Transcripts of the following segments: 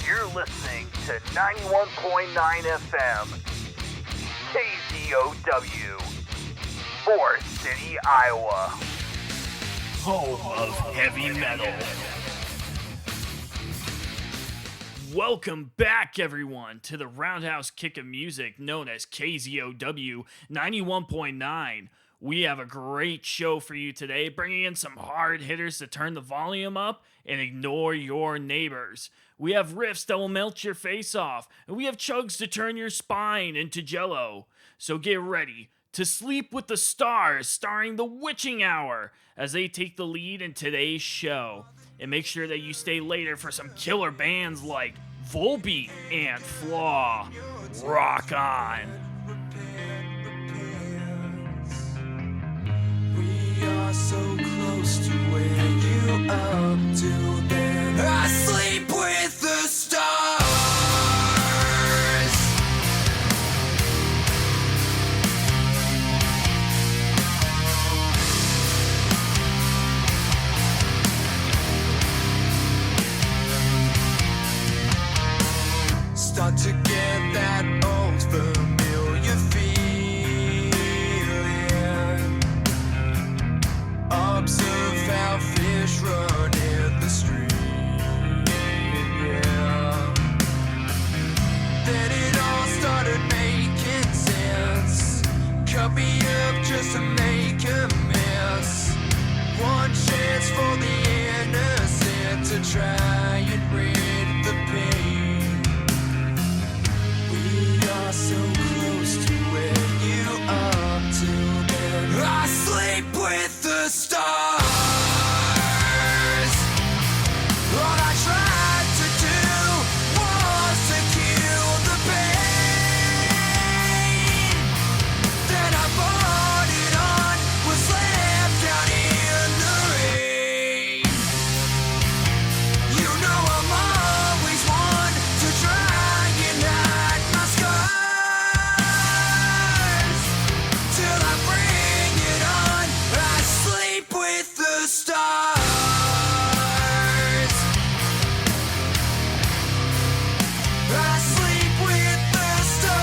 You're listening to 91.9 FM, KZOW, Forest City, Iowa. Home of heavy metal. Welcome back, everyone, to the roundhouse kick of music known as KZOW 91.9. We have a great show for you today, bringing in some hard hitters to turn the volume up and ignore your neighbors. We have riffs that will melt your face off, and we have chugs to turn your spine into jello. So get ready to sleep with the stars, starring The Witching Hour, as they take the lead in today's show. And make sure that you stay later for some killer bands like Volbeat and Flaw. Rock on! We are so close to where you up till then. I sleep with the stars. Start to get that old familiar feeling. Observe how fish run in the stream, yeah. Then it all started making sense. Cut me up just to make a mess. One chance for the innocent to try and rid the pain. We are so close to where you are till then. I sleep with the stars. All I tried to do was to kill the pain. Then I brought it on, was left out in the rain. You know I'm always one to try and hide my scars. Till I bring it on, I sleep with the stars. I sleep with the stars.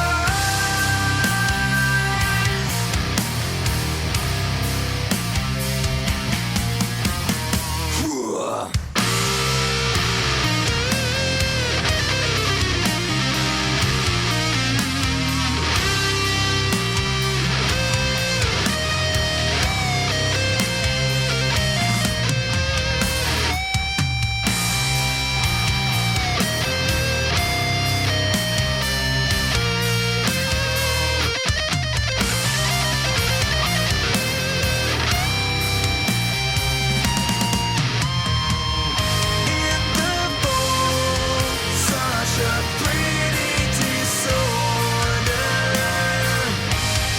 In the bowl, such a pretty disorder.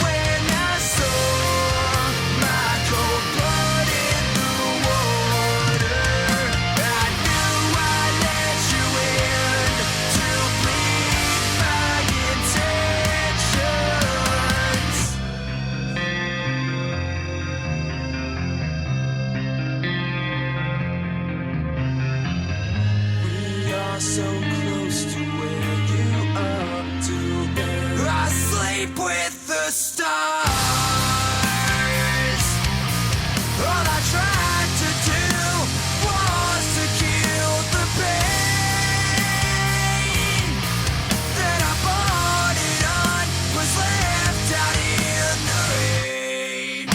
When I saw my cold blood in the water, I knew I let you in to plead my intentions. We are so close to where you are to then. I sleep with the stars. All I tried to do was to kill the pain. Then I brought it on, was left out in the rain.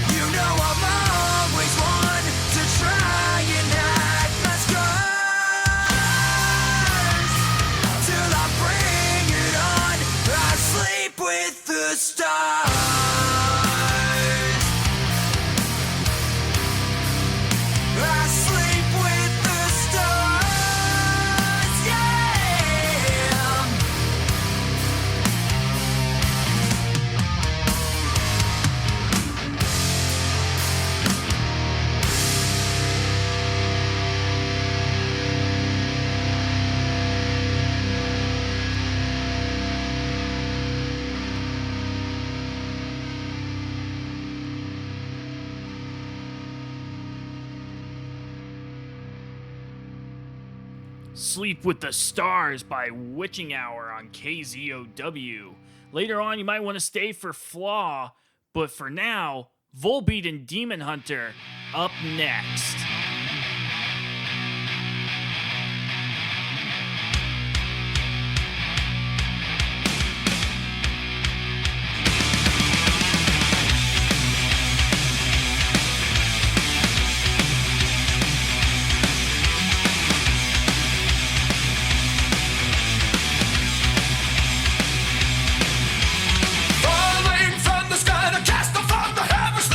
You know I'm always one to try and hide my scars. Till I bring it on, I sleep with Sleep with the Stars by Witching Hour on KZOW. Later on, you might want to stay for Flaw, but for now, Volbeat and Demon Hunter up next. Falling from the sky to cast them from the heavens.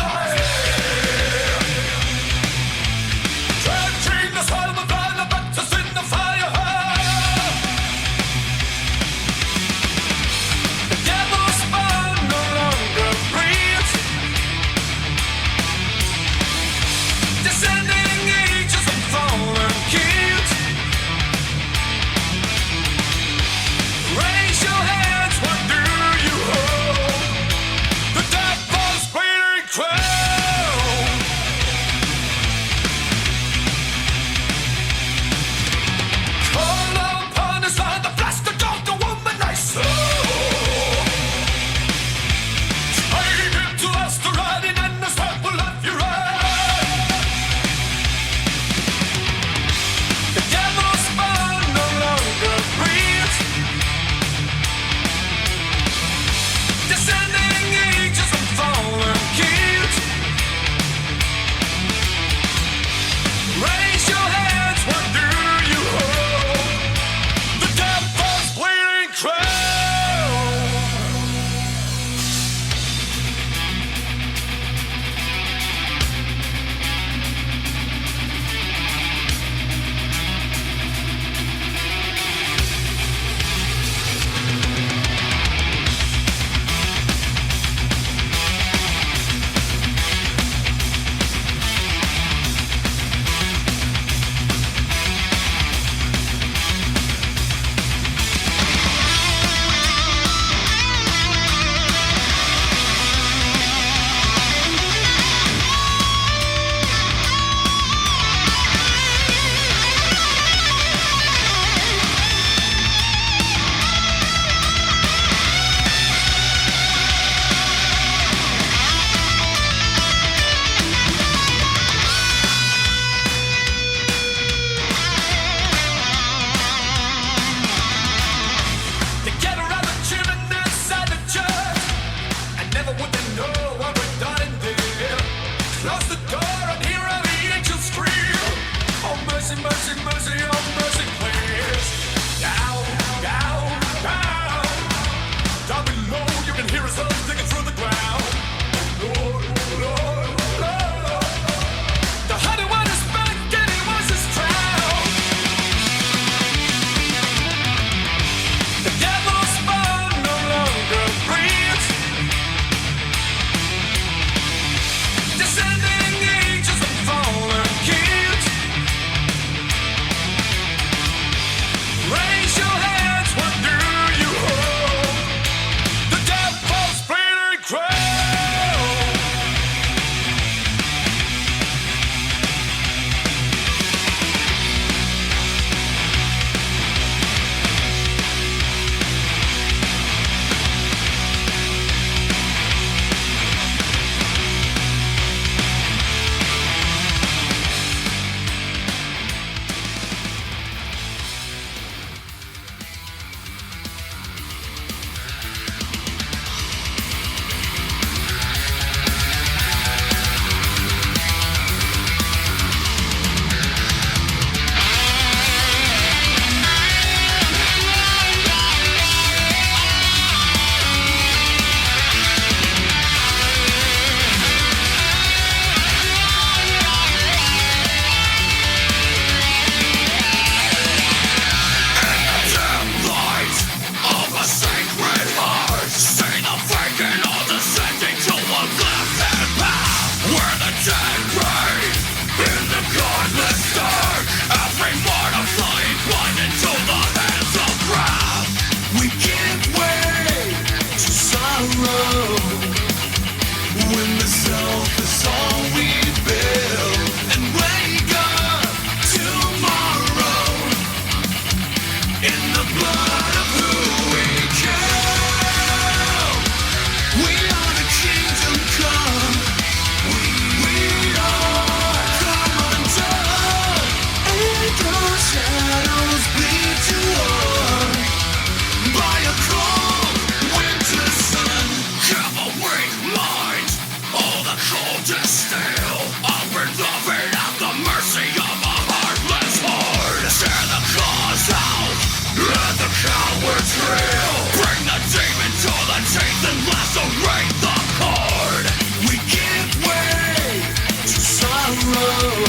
thrill. Bring the demon to the teeth and lacerate the cord. We give way to sorrow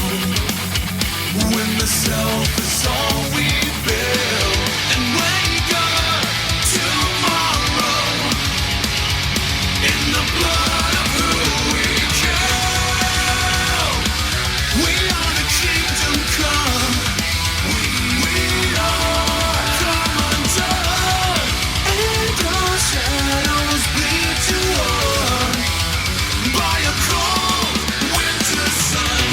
when the self is all we build, and wake up tomorrow in the blood of who we kill. We are the kingdom come. We are come undone, and our shadows bleed toward by a cold winter sun.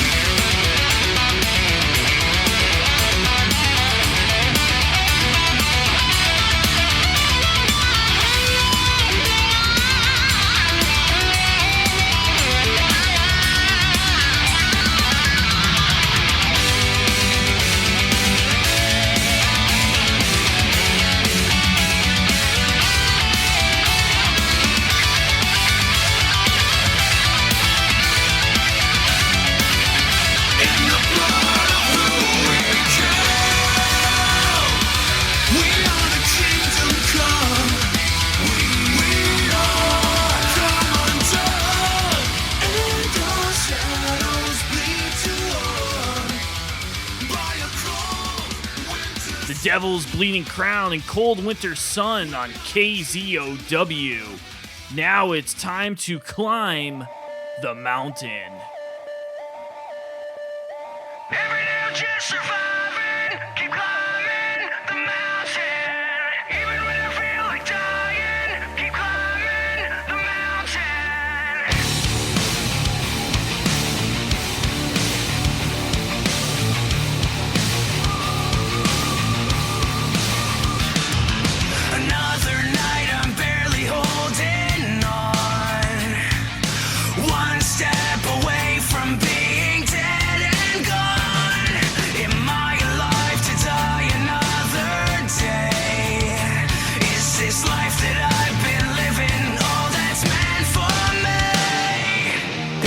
In the blood of who we kill, we are the kingdom come. We are come undone, and our shadows bleed toward by a cold winter. The Devil's Bleeding Crown and Cold Winter Sun on KZOW. Now it's time to climb the mountain. Every day I'm just surviving, keep climbing the mountain. Even when I feel like dying, keep climbing the mountain. Another night I'm barely holding on. One step away from being dead and gone. Am I alive to die another day? Is this life that I've been living all that's meant for me?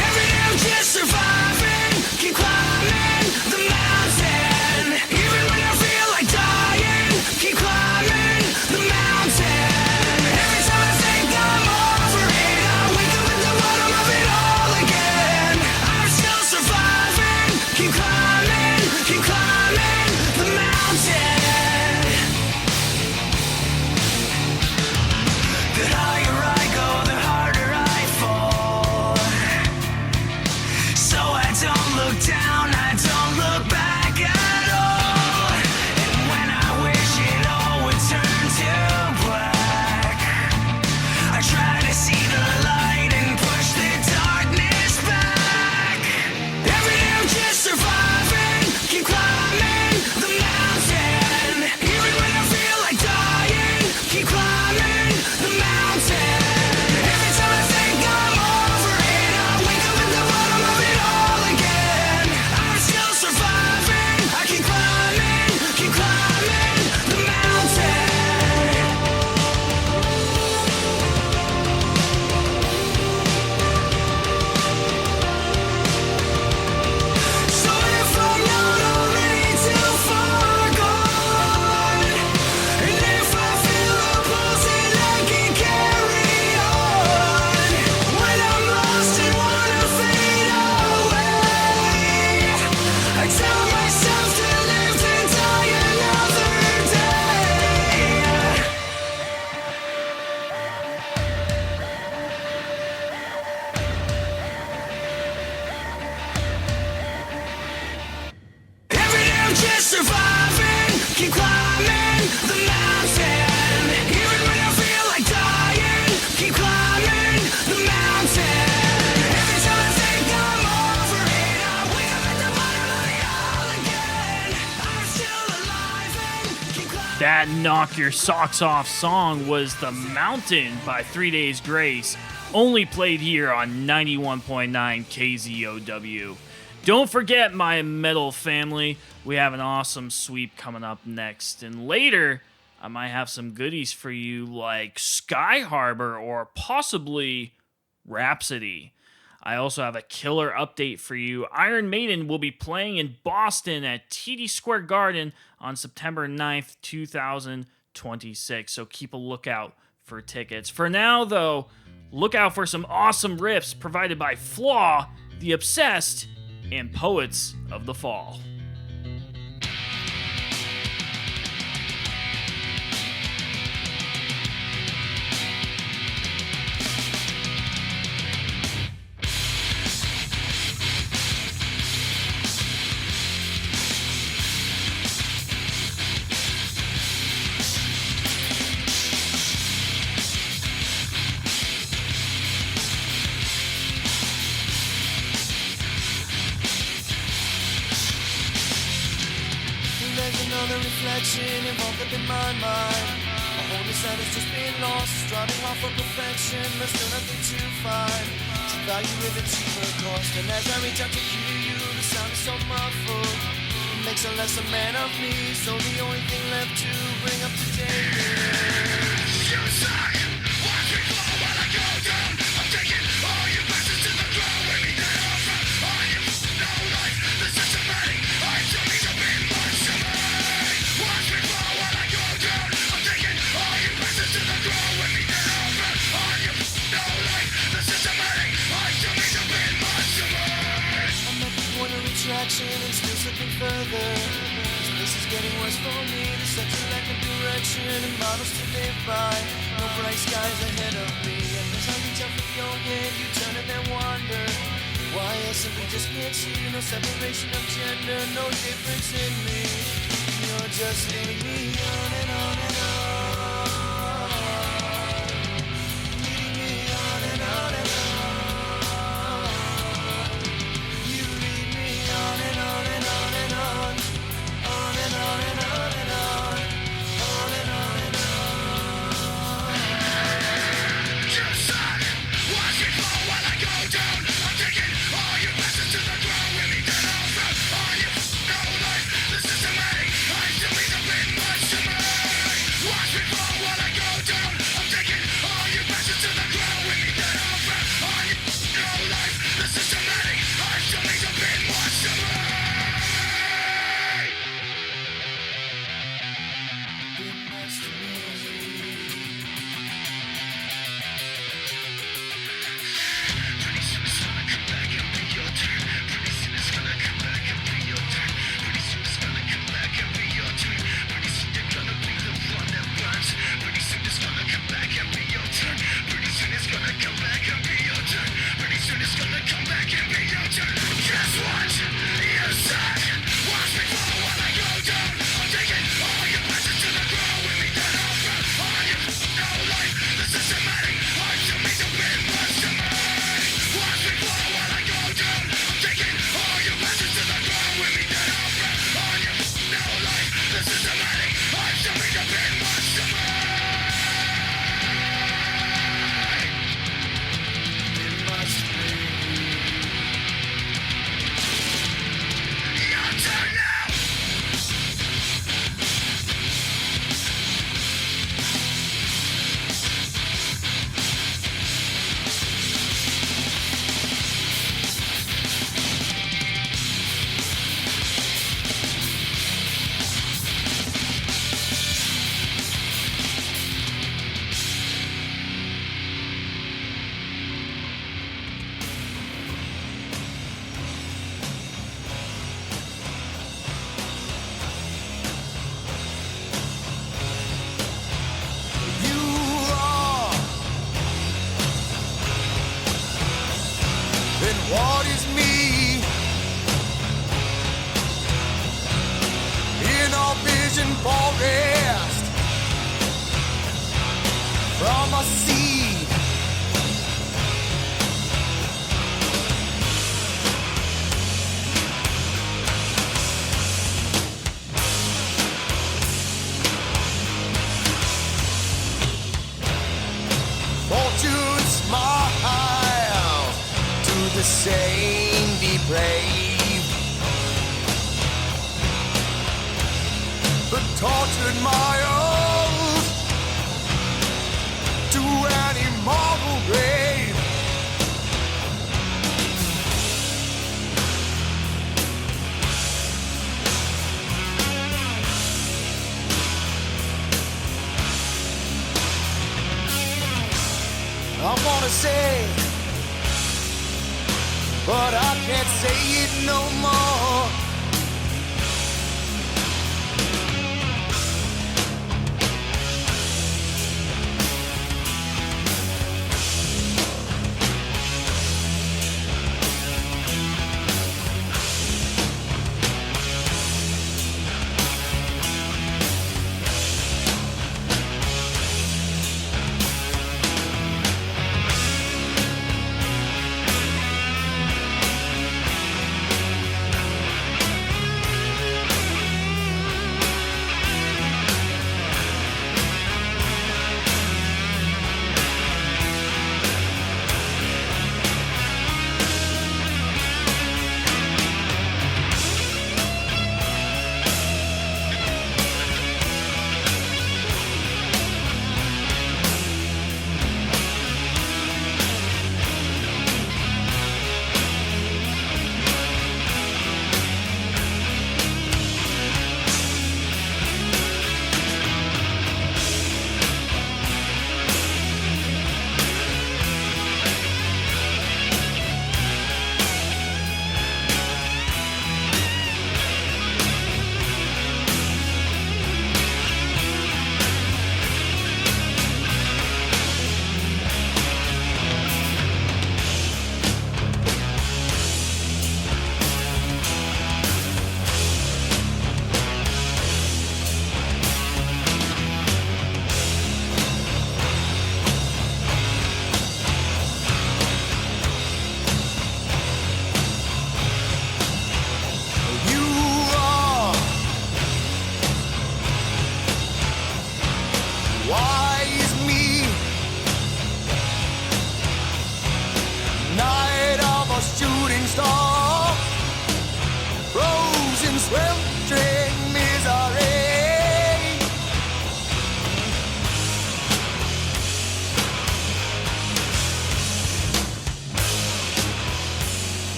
Every day I'm just surviving, keep climbing the mountain. Even when I feel like dying, keep climbing the mountain. Every time I think I'm over it, I wake up at the bottom of it all again. I'm still surviving, keep climbing the mountain. The higher I go, the harder I fall. So I don't look down, I don't look back at all. And when I wish it all would turn to black, I try to see the light and push the darkness back. Every day I'm just surviving, keep climbing the mountain. Even when I feel like dying, keep climbing the mountain. Every time I think I'm over it, I wake up at the bottom of it all again. I'm still surviving, I keep climbing the mountain. So if I'm not already too far gone, and if I feel a pulse and I can carry on, when I'm lost and wanna fade away, I tell myself to live to die another day. Every day I'm just surviving, keep climbing the mountain. Even when I feel like dying, keep climbing the mountain. Every time I think I'm over it, I wake up at the bottom of it all again. I'm still alive and keep climbing. That Knock Your Socks Off song was The Mountain by 3 Days Grace, only played here on 91.9 KZOW. Don't forget, my metal family, we have an awesome sweep coming up next. And later, I might have some goodies for you like Sky Harbor or possibly Rhapsody. I also have a killer update for you. Iron Maiden will be playing in Boston at TD Square Garden on September 9th, 2020. 26. So keep a lookout for tickets. For now, though, look out for some awesome riffs provided by Flaw, The Obsessed, and Poets of the Fall. There's another reflection involved up in my mind. A whole new sound has just been lost, striving hard for perfection, but still nothing to find. To value with a cheaper cost, and as I reach out to hear you, the sound is so muffled. It makes a lesser man of me, so the only thing left to bring up to date is you suck. Watch me fall while I go down. I'm taking all your passions to the ground with me dead off front. On you, no life, the systematic. I don't need to be much to me. Watch me fall while I go down. I'm taking all your passions to the ground with me dead off front. On you, no life, the systematic. I don't need to be much to me. I'm at the point of retraction and still slipping further. This is getting worse for me. The such a lack of direction and models to live by. No bright skies ahead of me. And as I reach out for your hand, you turn and then wander. Why I simply just can't see. No separation of gender, no difference in me. You're just leading me on and on and on. Leading me on and on and on. You lead me on and on and on and on. On and on and on and on. On and on and on. You suck. Watch me fall while I go down. I'm taking all your passions to the ground with me dead off front. On you, no life, the systematic. I still need to be much to me. Watch me fall while I go down. I'm taking all your passions to the ground with me dead off front. On you, no life, the systematic. I still need to be much to me. Be much to me. Pretty soon it's gonna come back and be your turn. Pretty soon it's gonna come back and be your turn. Pretty soon it's gonna come back and be your turn. Pretty soon you're gonna be the one that runs. Pretty soon it's gonna come back and be your turn. Pretty soon it's gonna come back and be your turn. Pretty soon it's gonna come back and be your turn. Guess what? You suck. Watch me fall while I go down. I'm taking all your passions to the ground with me dead off front. On you, no life, the systematic. I still need to be much to me. Watch me fall while I go down. I'm taking all your passions to the ground with me dead off front. On you, no life, the systematic. I still need to be much to me. Be much to me. Your turn now. You are. Then what is me? In our vision forest, from a seed, fortune smiles to the same depraved, but tortured my oath to an immortal grave. I wanna say, but I can't say it no more.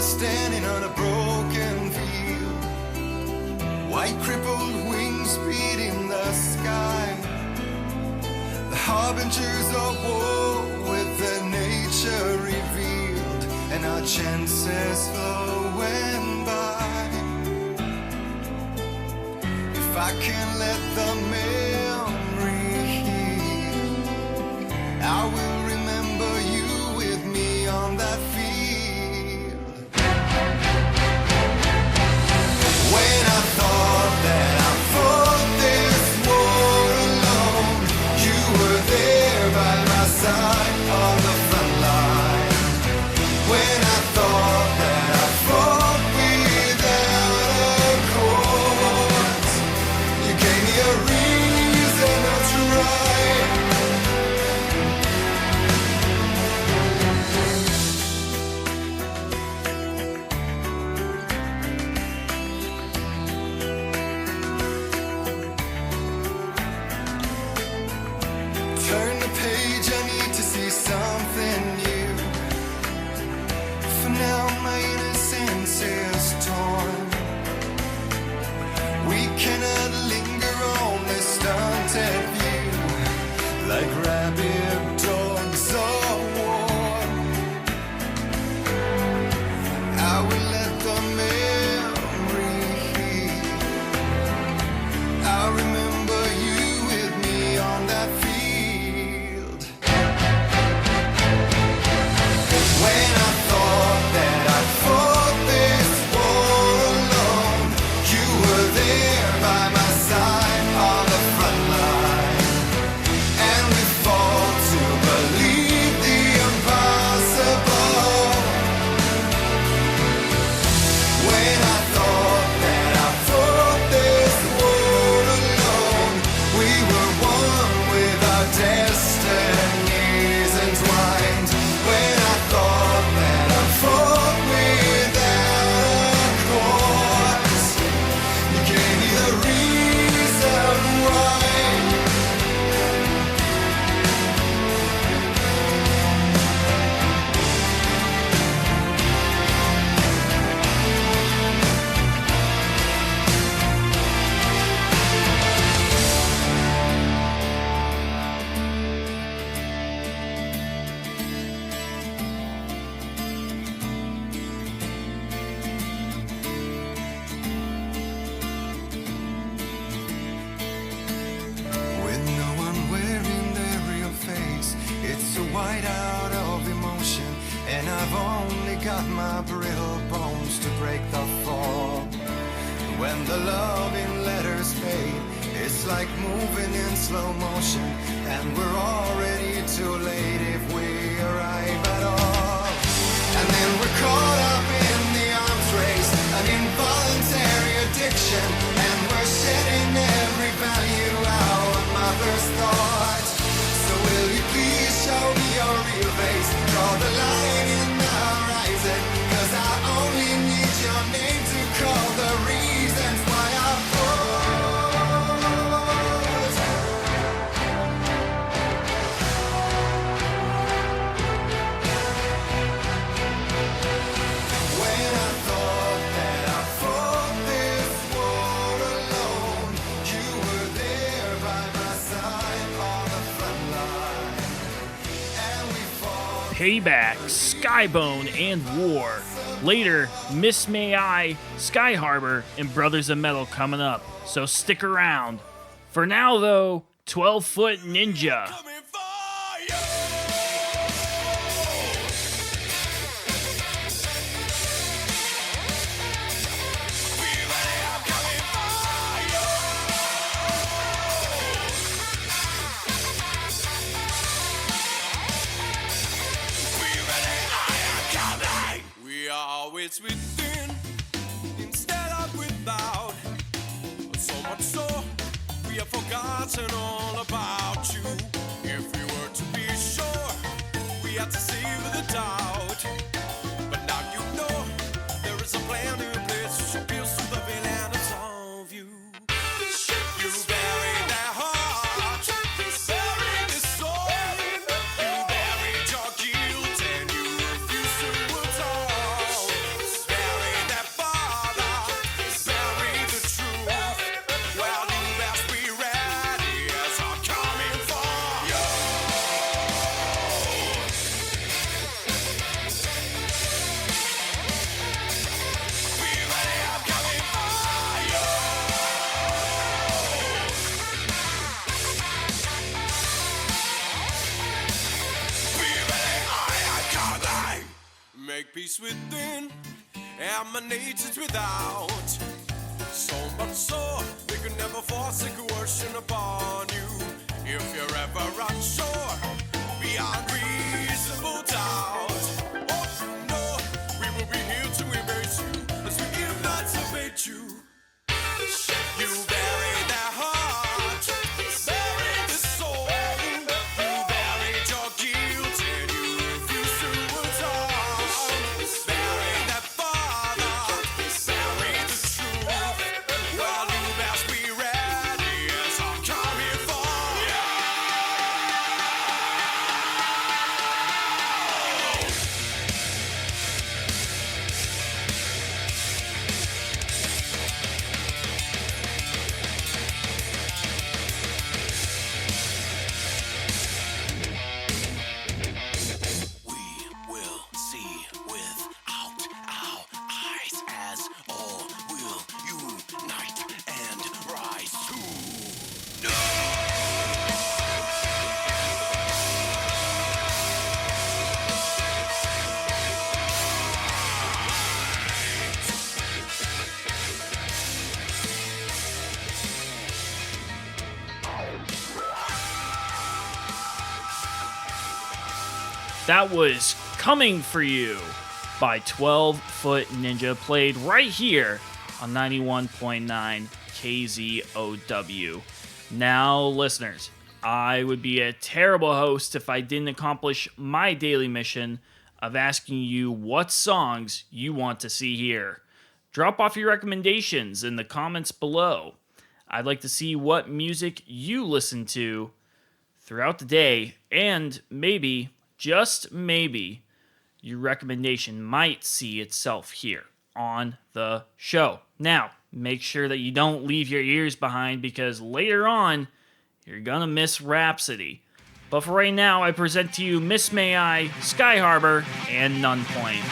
Standing on a broken field, white crippled wings beating the sky, the harbingers of war with their nature revealed, and our chances flowing by. If I can let the memory heal, I will remember you with me on that field. When I thought that I fought this war alone, you were there by my side on the front line. When I thought that I fought without a cause, you gave me a reason right out of emotion, and I've only got my brittle bones to break the fall. When the loving letters fade, it's like moving in slow motion, and we're already too late if we arrive at all. And then we're caught up in the arms race, an involuntary addiction, and we're shedding every value out of my first thought. So will you please show me your real face, draw the line in the horizon, 'cause I only need your name to call the reasons why I froze. When I thought that I fought this war alone, you were there by my side on the front line, and we fought. Payback, Skybone, and War. Later, Miss May I, Sky Harbor, and Brothers of Metal coming up, so stick around. For now, though, 12-Foot Ninja. Coming for you. Be ready, I'm coming for you. Be ready, I am coming. We are always within instead of without. So much so, we have forgotten all about you. If we were to be sure, we had to save the doubt. But now you know there is a plan in place to pierce through the veil and absolve you. You buried their heart, buried the soul. You buried your guilt and you refused to atone. Buried their father, buried the truth. Well, you best be ready as I'm coming for you. Be ready, I'm coming for you. Be ready, I am coming. Make peace within, emanations without. So much so, they could never force a coercion upon you. If you're ever unsure, beyond reasonable doubt. Oh, no, we will be here to embrace you as we emancipate you. You buried their heart, buried the soul. You buried your guilt and you refused to atone. Buried their father, buried the truth. Well, you best be ready as I'm coming for you. We will see without our eyes as all will unite and rise to. That was Coming For You by 12-Foot Ninja, played right here on 91.9 KZOW. Now, listeners, I would be a terrible host if I didn't accomplish my daily mission of asking you what songs you want to see here. Drop off your recommendations in the comments below. I'd like to see what music you listen to throughout the day, and maybe, just maybe, your recommendation might see itself here on the show. Now, make sure that you don't leave your ears behind, because later on, you're gonna miss Rhapsody. But for right now, I present to you Miss May I, Sky Harbor, and Nunpoint.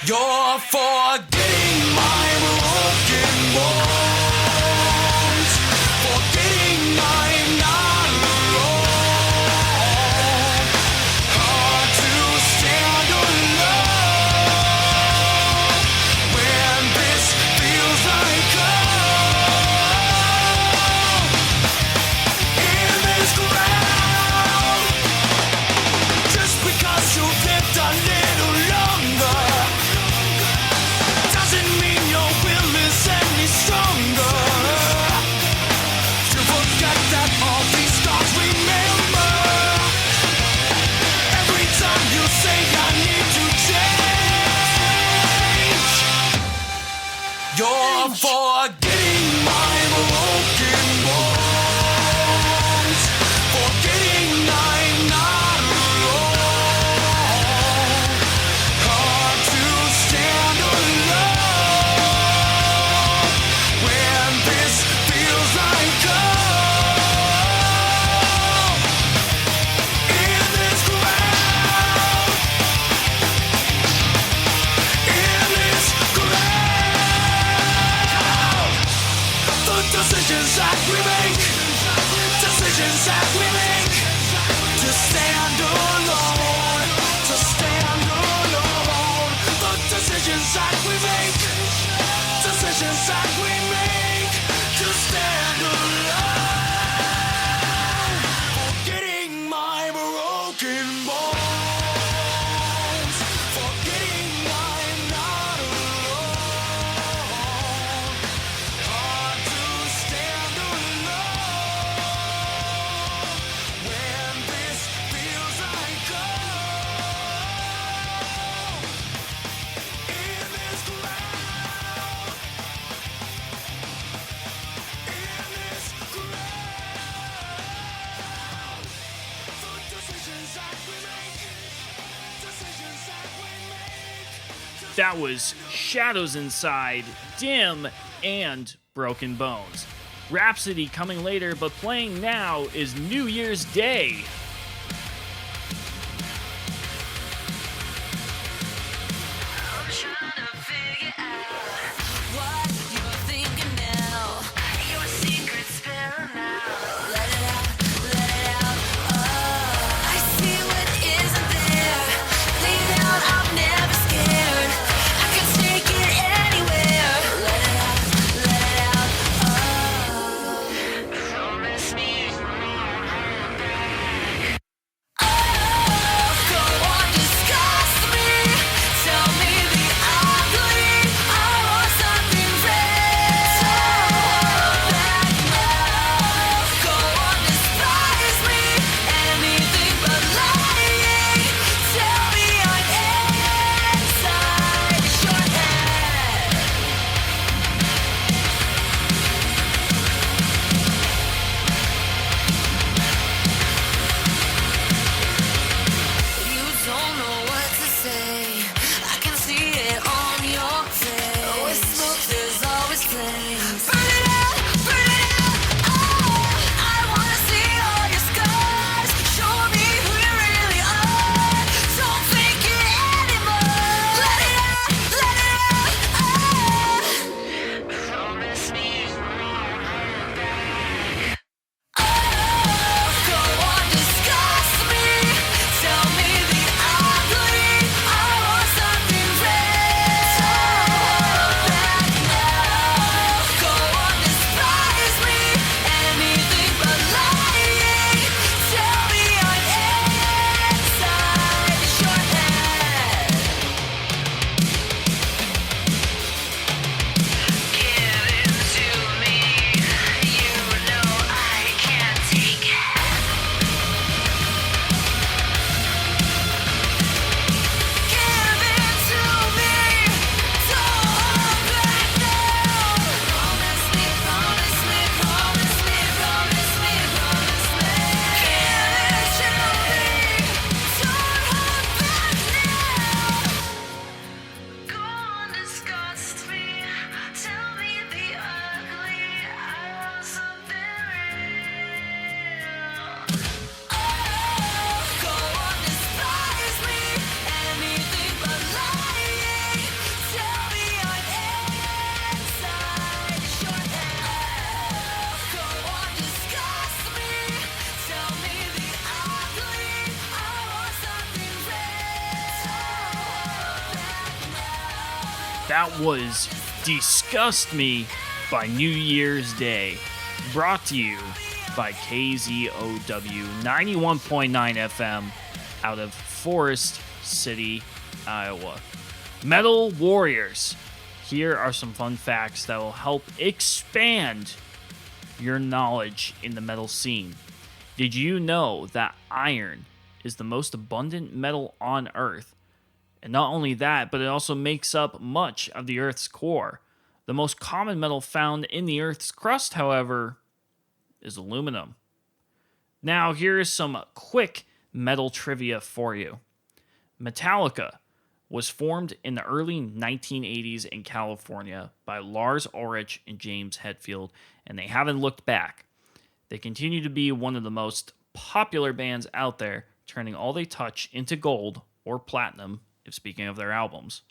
You're forgetting my broken bones, forgetting I'm not alone. Hard to stand alone when this feels like home. In this ground, just because you've lived a little longer doesn't mean your will is any stronger. To forget that all these scars remember. Every time you say I need to change, you're forgetting my broken bones, forgetting I'm not alone. Hard to stand alone when this feels like home. In this ground, in this ground, the decisions that we make, decisions that we make, to stand alone, to stand alone. The decisions that we make, decisions that we make, to stand alone. Forgetting my broken bones, forgetting I'm not alone. Hard to stand alone when this feels like home. In this ground, in this ground, the decisions that we make, decisions that we make. That was Shadows Inside, Dim, and Broken Bones. Rhapsody coming later, but playing now is New Year's Day. I'm trying to figure out What you're thinking now? your secret spell now. Let it out, let it out. Oh, I see what isn't there. Lay down, I'm never scared. I can take it anywhere. Let it out, let it out. Oh, Promise me That was Disgust Me by New Year's Day, brought to you by KZOW 91.9 FM out of Forest City, Iowa. Metal Warriors, here are some fun facts that will help expand your knowledge in the metal scene. Did you know that iron is the most abundant metal on Earth? And not only that, but it also makes up much of the Earth's core. The most common metal found in the Earth's crust, however, is aluminum. Now, here is some quick metal trivia for you. Metallica was formed in the early 1980s in California by Lars Ulrich and James Hetfield, and they haven't looked back. They continue to be one of the most popular bands out there, turning all they touch into gold or platinum, if speaking of their albums.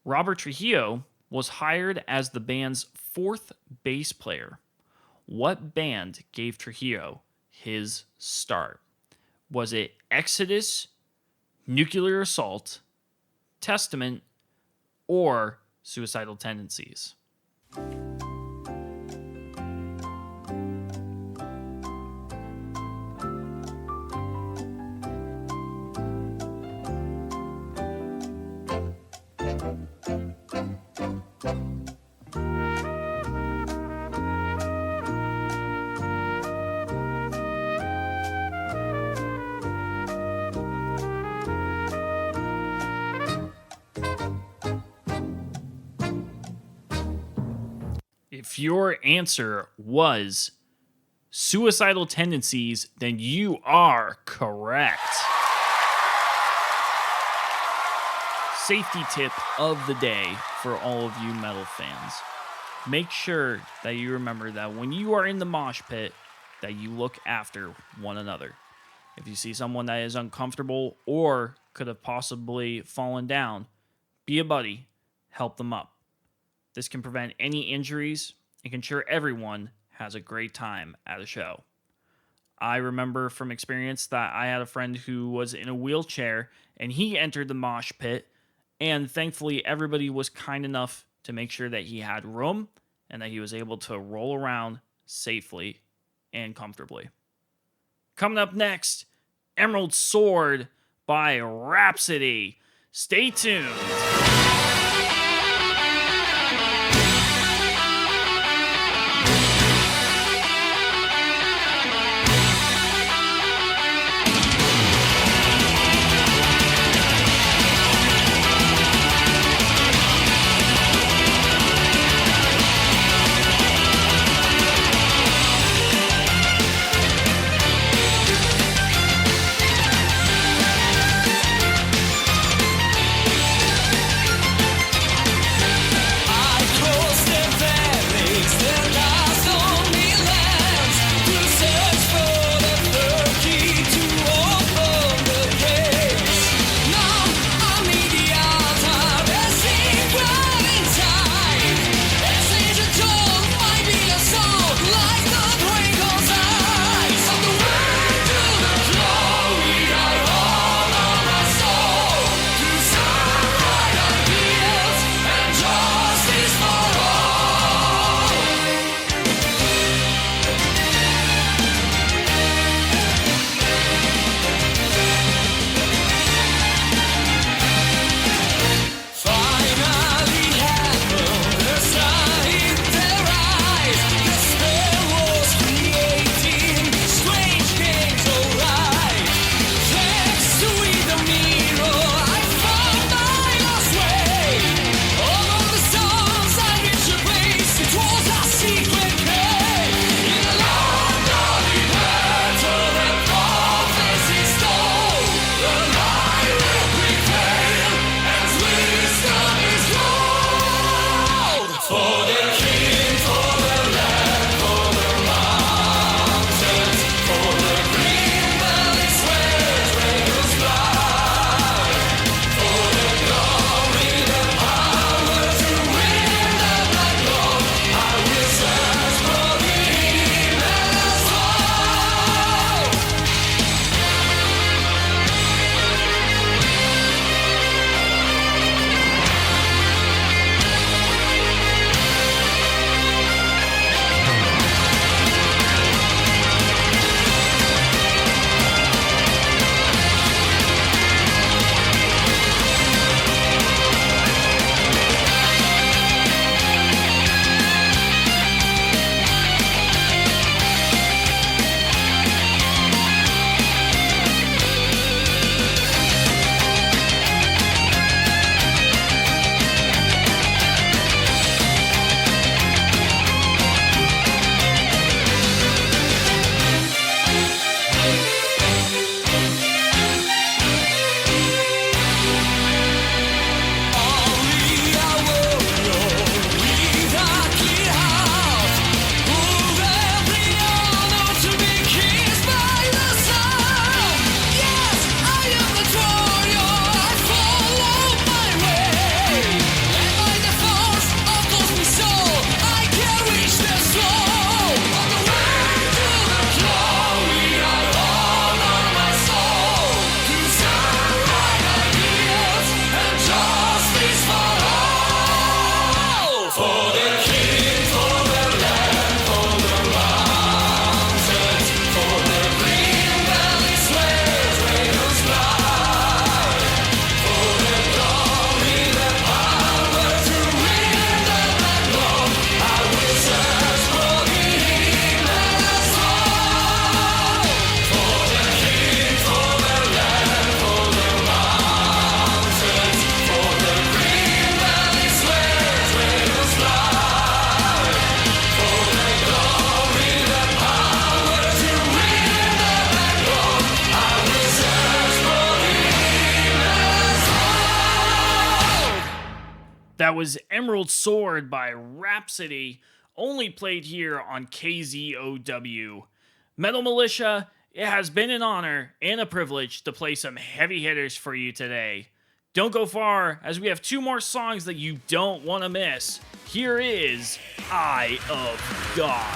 Robert Trujillo was hired as the band's fourth bass player. What band gave Trujillo his start? Was it Exodus, Nuclear Assault, Testament, or Suicidal Tendencies? If your answer was Suicidal Tendencies, then you are correct. Safety tip of the day for all of you metal fans. Make sure that you remember that when you are in the mosh pit, that you look after one another. If you see someone that is uncomfortable or could have possibly fallen down, be a buddy, help them up. This can prevent any injuries and can ensure everyone has a great time at a show. I remember from experience that I had a friend who was in a wheelchair and he entered the mosh pit, and thankfully everybody was kind enough to make sure that he had room and that he was able to roll around safely and comfortably. Coming up next, Emerald Sword by Rhapsody. Stay tuned. That was Emerald Sword by Rhapsody, only played here on KZOW. Metal Militia, it has been an honor and a privilege to play some heavy hitters for you today. Don't go far, as we have 2 more songs that you don't want to miss. Here is Eye of God.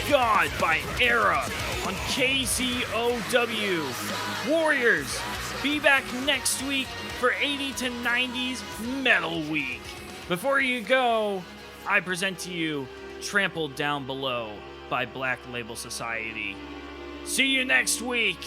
God by Era on KZOW. Warriors, be back next week for 80 to 90s Metal Week. Before you go, I present to you Trampled Down Below by Black Label Society. See you next week.